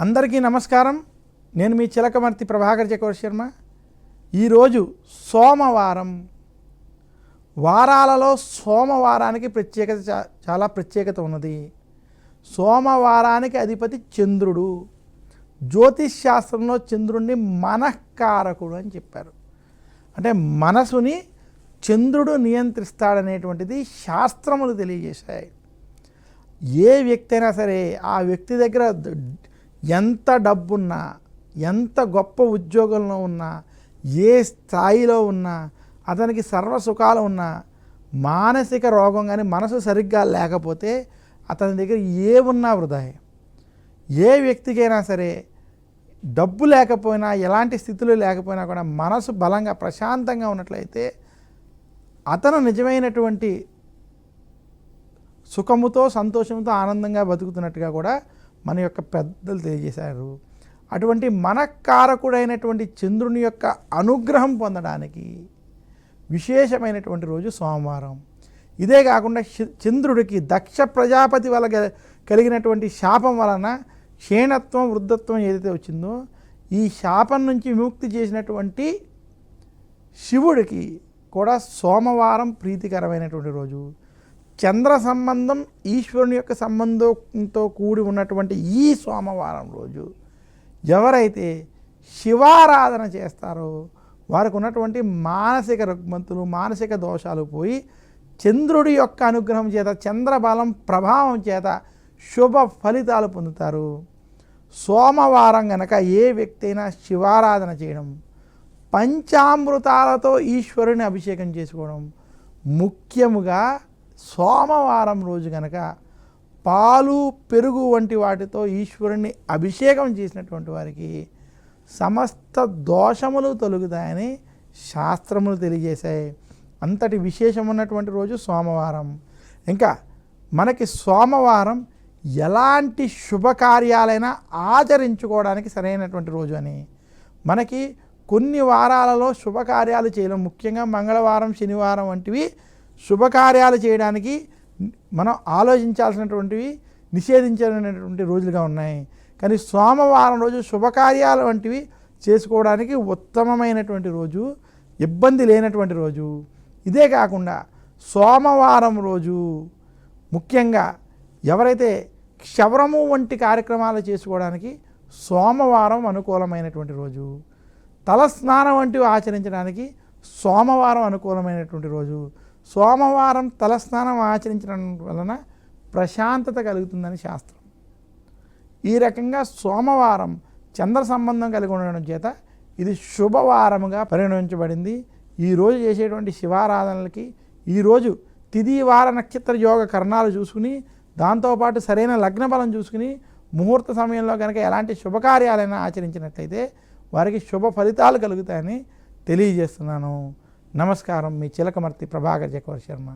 అందరికీ నమస్కారం. నేను మీ చిలకమర్తి ప్రభాకర్ చక్రవర్తి శర్మ. ఈరోజు సోమవారం. వారాలలో సోమవారానికి చాలా ప్రత్యేకత ఉన్నది. సోమవారానికి అధిపతి చంద్రుడు. జ్యోతిష్ శాస్త్రంలో చంద్రుడిని మనఃకారకుడు అని చెప్పారు. అంటే మనసుని చంద్రుడు నియంత్రిస్తాడనేటువంటిది శాస్త్రములు తెలియజేశాయి. ఏ వ్యక్తి అయినా సరే ఆ వ్యక్తి దగ్గర ఎంత డబ్బున్నా, ఎంత గొప్ప ఉద్యోగంలో ఉన్నా, ఏ స్థాయిలో ఉన్నా, అతనికి సర్వసుఖాలు ఉన్నా, మానసిక రోగం కానీ మనసు సరిగ్గా లేకపోతే అతని దగ్గర ఏమున్నా వృధాయే. ఏ వ్యక్తికైనా సరే డబ్బు లేకపోయినా, ఎలాంటి స్థితిలో లేకపోయినా కూడా మనసు బలంగా ప్రశాంతంగా ఉన్నట్లయితే అతను నిజమైనటువంటి సుఖముతో, సంతోషంతో, ఆనందంగా బతుకుతున్నట్టుగా కూడా మన యొక్క పెద్దలు తెలియజేశారు. అటువంటి మనఃకారకుడైనటువంటి చంద్రుని యొక్క అనుగ్రహం పొందడానికి విశేషమైనటువంటి రోజు సోమవారం. ఇదే కాకుండా చంద్రుడికి దక్ష ప్రజాపతి వల్ల కలిగినటువంటి శాపం వలన క్షీణత్వం, వృద్ధత్వం ఏదైతే వచ్చిందో ఈ శాపం నుంచి విముక్తి చేసినటువంటి శివుడికి కూడా సోమవారం ప్రీతికరమైనటువంటి రోజు. చంద్ర సంబంధం ఈశ్వరుని యొక్క సంబంధంతో కూడి ఉన్నటువంటి ఈ సోమవారం రోజు ఎవరైతే శివారాధన చేస్తారో వారికి ఉన్నటువంటి మానసిక రుగ్మతులు, మానసిక దోషాలు పోయి చంద్రుడి యొక్క అనుగ్రహం చేత, చంద్రబలం ప్రభావం చేత శుభ ఫలితాలు పొందుతారు. సోమవారం గనక ఏ వ్యక్తి అయినా శివారాధన చేయడం, పంచామృతాలతో ఈశ్వరుని అభిషేకం చేసుకోవడం, ముఖ్యముగా సోమవారం రోజు కనుక పాలు, పెరుగు వంటి వాటితో ఈశ్వరుని అభిషేకం చేసినటువంటి వారికి సమస్త దోషములు తొలగుతాయని శాస్త్రములు తెలియజేశాయి. అంతటి విశేషం ఉన్నటువంటి రోజు సోమవారం. ఇంకా మనకి సోమవారం ఎలాంటి శుభకార్యాలైనా ఆచరించుకోవడానికి సరైనటువంటి రోజు అని. మనకి కొన్ని వారాలలో శుభకార్యాలు చేయడం, ముఖ్యంగా మంగళవారం, శనివారం వంటివి శుభకార్యాలు చేయడానికి మనం ఆలోచించాల్సినటువంటివి, నిషేధించాల్సినటువంటి రోజులుగా ఉన్నాయి. కానీ సోమవారం రోజు శుభకార్యాలు వంటివి చేసుకోవడానికి ఉత్తమమైనటువంటి రోజు, ఇబ్బంది లేనటువంటి రోజు. ఇదే కాకుండా సోమవారం రోజు ముఖ్యంగా ఎవరైతే క్షవరము వంటి కార్యక్రమాలు చేసుకోవడానికి సోమవారం అనుకూలమైనటువంటి రోజు. తలస్నానం వంటివి ఆచరించడానికి సోమవారం అనుకూలమైనటువంటి రోజు. సోమవారం తలస్నానం ఆచరించడం వలన ప్రశాంతత కలుగుతుందని శాస్త్రం. ఈ రకంగా సోమవారం చంద్ర సంబంధం కలిగి ఉండడం చేత ఇది శుభవారముగా పరిగణించబడింది. ఈరోజు చేసేటువంటి శివారాధనలకి ఈరోజు తిథి, వార, నక్షత్ర యోగ కరణాలు చూసుకుని, దాంతోపాటు సరైన లగ్న బలం చూసుకుని ముహూర్త సమయంలో కనుక ఎలాంటి శుభకార్యాలైనా ఆచరించినట్లయితే వారికి శుభ ఫలితాలు కలుగుతాయని తెలియజేస్తున్నాను. నమస్కారం. మీ చిలకమర్తి ప్రభాకర్ చక్రవర్తి శర్మ.